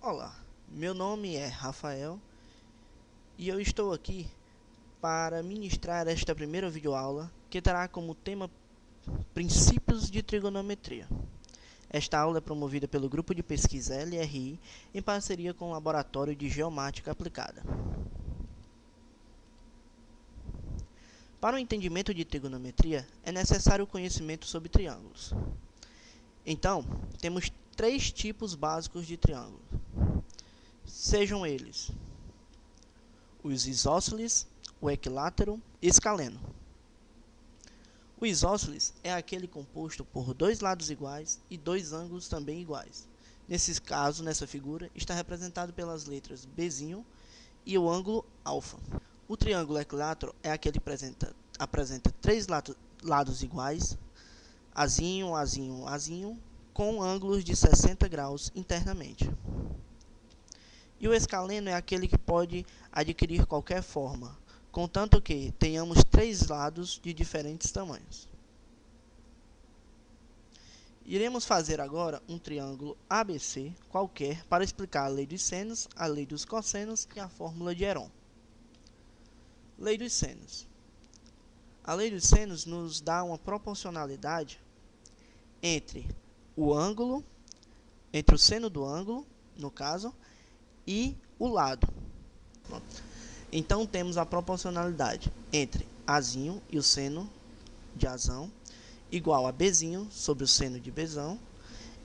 Olá, meu nome é Rafael e eu estou aqui para ministrar esta primeira videoaula que terá como tema Princípios de Trigonometria. Esta aula é promovida pelo Grupo de Pesquisa LRI em parceria com o Laboratório de Geomática Aplicada. Para o entendimento de trigonometria, é necessário o conhecimento sobre triângulos. Então, temos três tipos básicos de triângulos. Sejam eles os isósceles, o equilátero e escaleno. O isósceles é aquele composto por dois lados iguais e dois ângulos também iguais. Nesse caso, nessa figura, está representado pelas letras Bzinho e o ângulo alfa. O triângulo equilátero é aquele que apresenta três lados iguais, azinho, azinho, azinho, com ângulos de 60 graus internamente. E o escaleno é aquele que pode adquirir qualquer forma, contanto que tenhamos três lados de diferentes tamanhos. Iremos fazer agora um triângulo ABC qualquer para explicar a lei dos senos, a lei dos cossenos e a fórmula de Heron. Lei dos senos. A lei dos senos nos dá uma proporcionalidade entre o ângulo, entre o seno do ângulo, no caso, e o lado. Então, temos a proporcionalidade entre Azinho e o seno de Azão igual a Bzinho sobre o seno de Bzão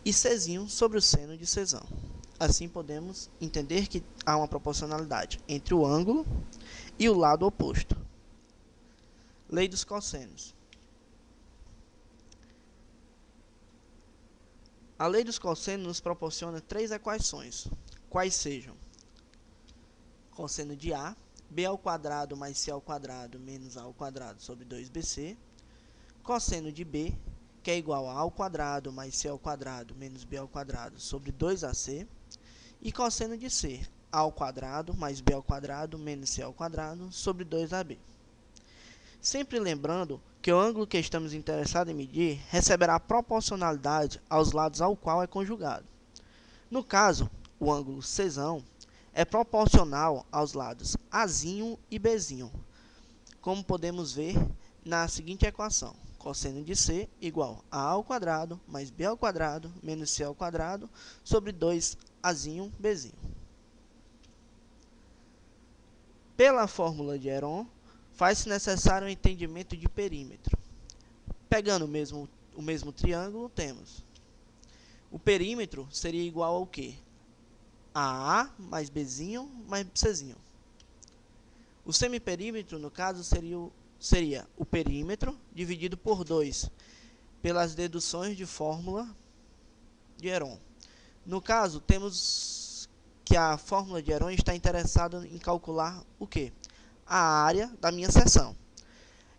e Czinho sobre o seno de Czão. Assim, podemos entender que há uma proporcionalidade entre o ângulo e o lado oposto. Lei dos cossenos. A lei dos cossenos nos proporciona três equações, quais sejam cosseno de A, b ao quadrado mais c ao quadrado menos a ao quadrado sobre 2bc, cosseno de B, que é igual a ao quadrado mais c ao quadrado menos b ao quadrado sobre 2ac, e cosseno de C, a ao quadrado mais b ao quadrado menos c ao quadrado sobre 2ab. Sempre lembrando que o ângulo que estamos interessados em medir receberá proporcionalidade aos lados ao qual é conjugado. No caso, o ângulo Czão é proporcional aos lados Azinho e Bzinho, como podemos ver na seguinte equação: cosseno de C igual a ao quadrado mais b ao quadrado menos c ao quadrado sobre 2azinho Bzinho. Pela fórmula de Heron, faz-se necessário o entendimento de perímetro. Pegando o mesmo triângulo, temos o perímetro seria igual ao quê? A mais Bzinho mais Czinho. O semiperímetro, no caso, seria o perímetro dividido por 2, pelas deduções de fórmula de Heron. No caso, temos que a fórmula de Heron está interessada em calcular o quê? A área da minha seção.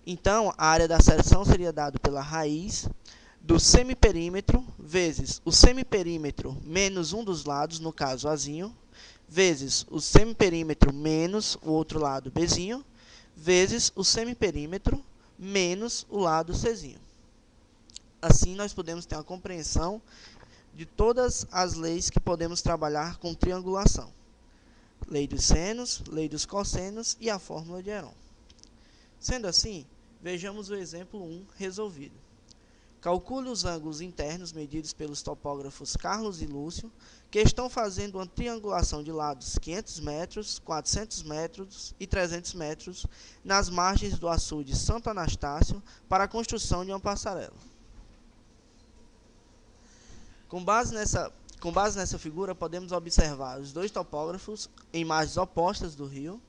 Então, a área da seção seria dada pela raiz do semiperímetro vezes o semiperímetro menos um dos lados, no caso Azinho, vezes o semiperímetro menos o outro lado Bzinho, vezes o semiperímetro menos o lado Czinho. Assim, nós podemos ter uma compreensão de todas as leis que podemos trabalhar com triangulação. Lei dos senos, lei dos cossenos e a fórmula de Heron. Sendo assim, vejamos o exemplo 1 resolvido. Calcule os ângulos internos medidos pelos topógrafos Carlos e Lúcio, que estão fazendo uma triangulação de lados 500 metros, 400 metros e 300 metros nas margens do açude Santo Anastácio para a construção de uma passarela. Com base nessa figura, podemos observar os dois topógrafos em margens opostas do rio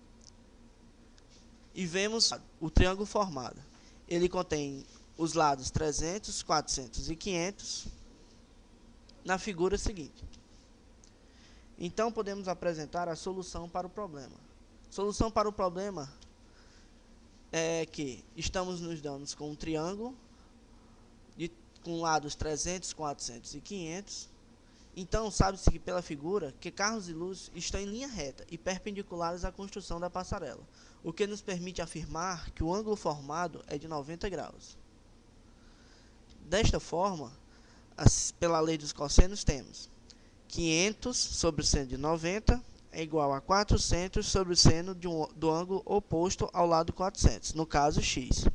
e vemos o triângulo formado. Ele contém os lados 300, 400 e 500 na figura seguinte. Então, podemos apresentar a solução para o problema. Solução para o problema é que estamos nos dando com um triângulo com lados 300, 400 e 500. Então, sabe-se que pela figura que Carlos e Lúcio estão em linha reta e perpendiculares à construção da passarela, o que nos permite afirmar que o ângulo formado é de 90 graus. Desta forma, pela lei dos cossenos, temos 500 sobre o seno de 90 é igual a 400 sobre o seno do ângulo oposto ao lado 400, no caso x.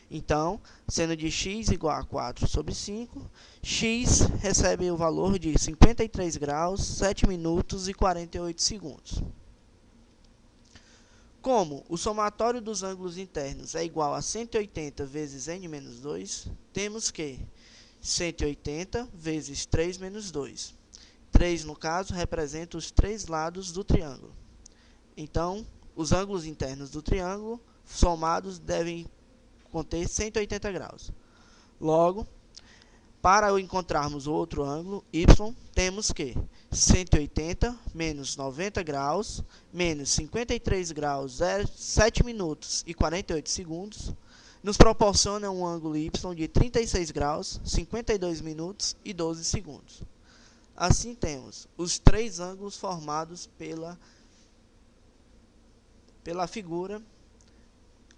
Então, seno de x igual a 4 sobre 5, x recebe o valor de 53 graus, 7 minutos e 48 segundos. Como o somatório dos ângulos internos é igual a 180 vezes n menos 2, temos que 180 vezes 3 menos 2. 3, no caso, representa os três lados do triângulo. Então, os ângulos internos do triângulo somados devem conter 180 graus. Logo, para encontrarmos o outro ângulo, y, temos que 180 menos 90 graus, menos 53 graus, 7 minutos e 48 segundos, nos proporciona um ângulo y de 36 graus, 52 minutos e 12 segundos. Assim, temos os três ângulos formados pela figura,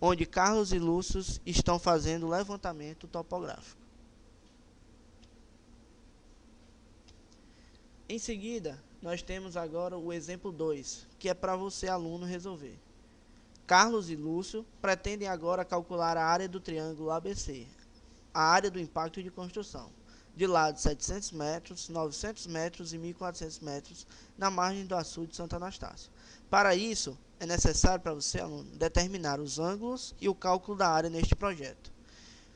onde Carlos e Lúcio estão fazendo o levantamento topográfico. Em seguida, nós temos agora o exemplo 2, que é para você, aluno, resolver. Carlos e Lúcio pretendem agora calcular a área do triângulo ABC, a área do impacto de construção, de lado 700 metros, 900 metros e 1.400 metros, na margem do açude de Santo Anastácio. Para isso, é necessário para você, aluno, determinar os ângulos e o cálculo da área neste projeto.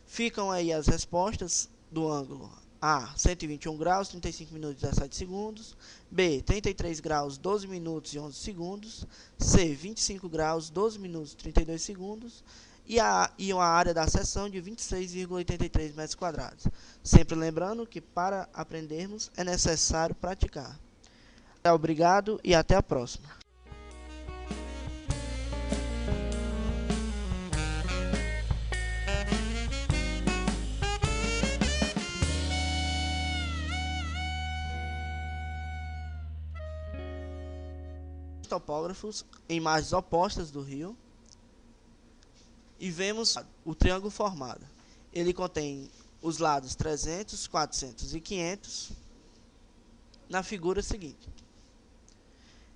Ficam aí as respostas do ângulo A, 121 graus, 35 minutos e 17 segundos, B, 33 graus, 12 minutos e 11 segundos, C, 25 graus, 12 minutos e 32 segundos, e a área da seção de 26,83 metros quadrados. Sempre lembrando que para aprendermos é necessário praticar. Obrigado e até a próxima. Topógrafos em margens opostas do rio e vemos o triângulo formado. Ele contém os lados 300, 400 e 500 na figura seguinte.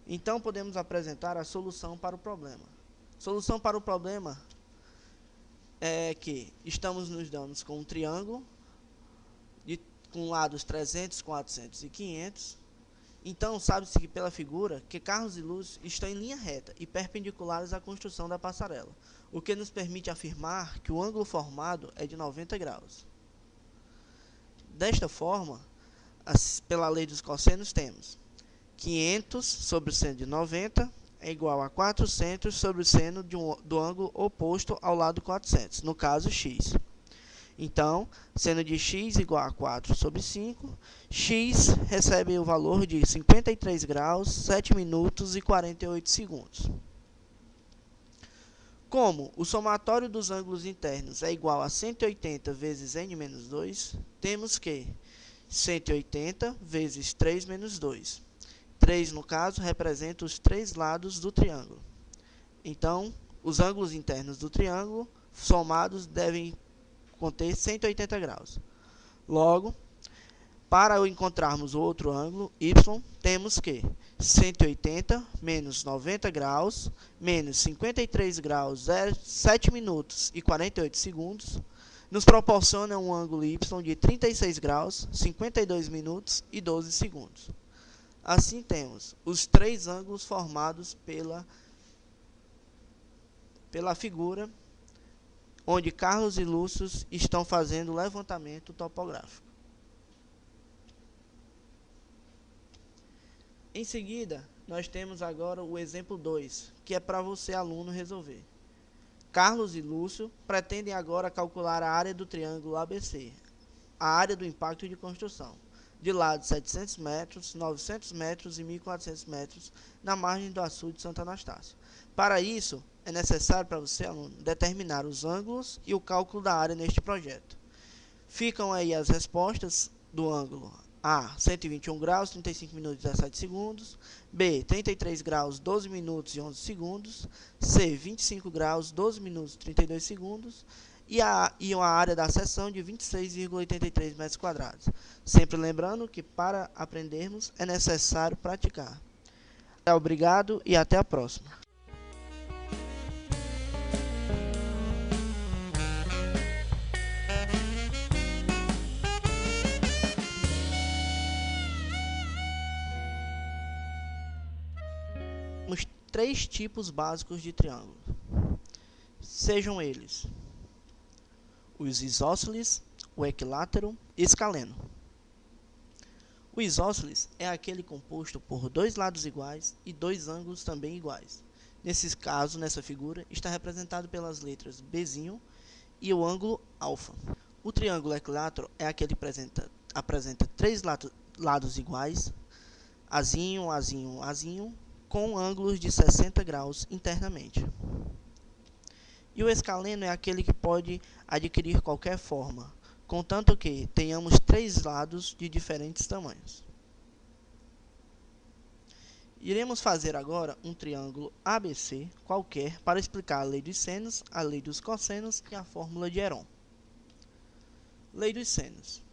Então, podemos apresentar a solução para o problema. Solução para o problema é que estamos nos dando com um triângulo com lados 300, 400 e 500. Então, sabe-se que pela figura que Carlos e Lúcio estão em linha reta e perpendiculares à construção da passarela, o que nos permite afirmar que o ângulo formado é de 90 graus. Desta forma, pela lei dos cossenos, temos 500 sobre o seno de 90 é igual a 400 sobre o seno do ângulo oposto ao lado 400, no caso x. Então, seno de x igual a 4 sobre 5, x recebe o valor de 53 graus, 7 minutos e 48 segundos. Como o somatório dos ângulos internos é igual a 180 vezes n menos 2, temos que 180 vezes 3 menos 2. 3, no caso, representa os três lados do triângulo. Então, os ângulos internos do triângulo somados devem conter 180 graus. Logo, para encontrarmos o outro ângulo, y, temos que 180 menos 90 graus, menos 53 graus, 7 minutos e 48 segundos, nos proporciona um ângulo y de 36 graus, 52 minutos e 12 segundos. Assim, temos os três ângulos formados pela figura, onde Carlos e Lúcio estão fazendo o levantamento topográfico. Em seguida, nós temos agora o exemplo 2, que é para você, aluno, resolver. Carlos e Lúcio pretendem agora calcular a área do triângulo ABC, a área do impacto de construção, de lado 700 metros, 900 metros e 1.400 metros, na margem do açude de Santo Anastácio. Para isso, é necessário para você, aluno, determinar os ângulos e o cálculo da área neste projeto. Ficam aí as respostas do ângulo A, 121 graus, 35 minutos e 17 segundos, B, 33 graus, 12 minutos e 11 segundos, C, 25 graus, 12 minutos e 32 segundos, e a área da seção de 26,83 metros quadrados. Sempre lembrando que para aprendermos é necessário praticar. Obrigado e até a próxima. Temos 3 tipos básicos de triângulo. Sejam eles os isósceles, o equilátero e escaleno. O isósceles é aquele composto por 2 lados iguais e 2 ângulos também iguais. Nesse caso, nessa figura, está representado pelas letras Bzinho e o ângulo alfa. O triângulo equilátero é aquele que apresenta 3 lados iguais, azinho, azinho, azinho, com ângulos de 60 graus internamente. E o escaleno é aquele que pode adquirir qualquer forma, contanto que tenhamos 3 lados de diferentes tamanhos. Iremos fazer agora um triângulo ABC qualquer para explicar a lei dos senos, a lei dos cossenos e a fórmula de Heron. Lei dos senos.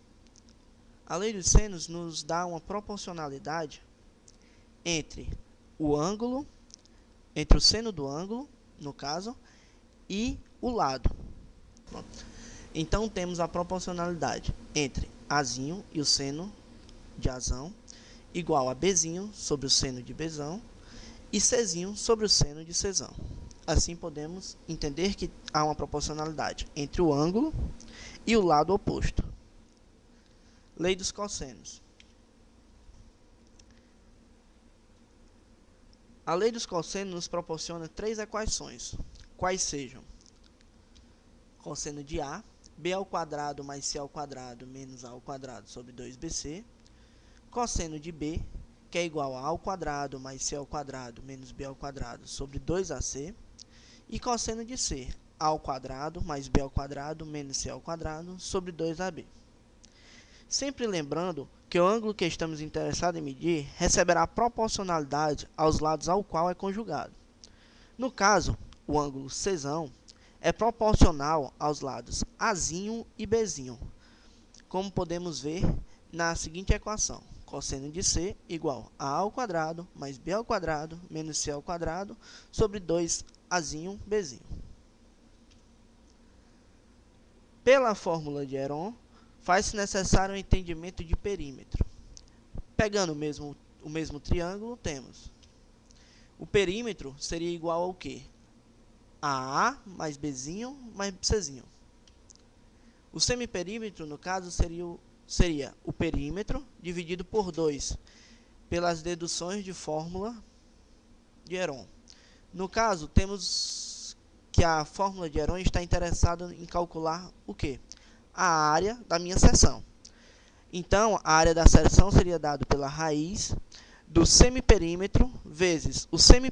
A lei dos senos nos dá uma proporcionalidade entre o ângulo, entre o seno do ângulo, no caso, e o lado. Então, temos a proporcionalidade entre Azinho e o seno de Azão igual a Bzinho sobre o seno de Bzão e Czinho sobre o seno de Czão. Assim, podemos entender que há uma proporcionalidade entre o ângulo e o lado oposto. Lei dos cossenos. A lei dos cossenos nos proporciona 3 equações, quais sejam cosseno de A, B ao quadrado mais C ao quadrado menos A ao quadrado sobre 2BC, cosseno de B, que é igual a A ao quadrado mais C ao quadrado menos B ao quadrado sobre 2AC, e cosseno de C, A ao quadrado mais B ao quadrado menos C ao quadrado sobre 2AB. Sempre lembrando que o ângulo que estamos interessados em medir receberá proporcionalidade aos lados ao qual é conjugado. No caso, o ângulo Czão é proporcional aos lados Azinho e Bzinho, como podemos ver na seguinte equação: cosseno de C igual a A ao quadrado mais B ao quadrado menos C ao quadrado sobre 2Azinho, Bzinho. Pela fórmula de Heron, faz-se necessário o entendimento de perímetro. Pegando o mesmo triângulo, temos o perímetro seria igual ao quê? A A mais Bzinho mais Czinho. O semiperímetro, no caso, seria o perímetro dividido por 2, pelas deduções de fórmula de Heron. No caso, temos que a fórmula de Heron está interessada em calcular o quê? A área da minha seção. Então, a área da seção seria dada pela raiz do semiperímetro vezes o semiperímetro